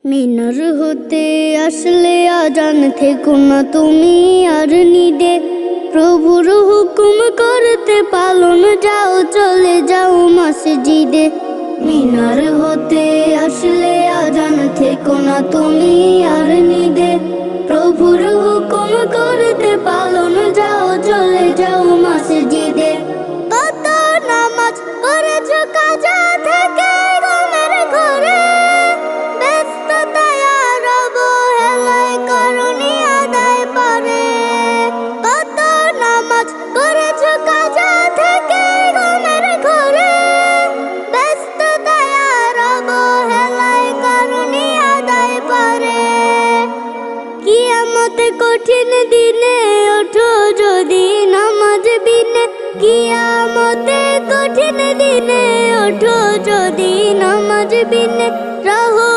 মিনার হতে আসলে আজান থেকো না তুমি আর নিদে, প্রভুর হুকুম করতে পালন যাও, চলে যাও মসজিদে। মিনার হতে আসলে আজান থেকো না তুমি আর নিদে, প্রভুর হুকুম করতে পালন যাও, চলে যাও মসজিদে। কত নামাজ পড়েছ কাজা থেকে ঘুমের ঘরে, ব্যস্ততায় আর অবহেলায় করনি আদায় পরে। কত নামাজ পড়েছ কাজা থেকে ঘুমের ঘরে, ব্যস্ততায় আর অবহেলায় করনি আদায় পরে। কিয়ামতে কঠিন দিনে ওঠো যদি নামাজ বিনে, কিয়ামতে কঠিন দিনে ওঠো যদি নামাজ বিনে, রাহো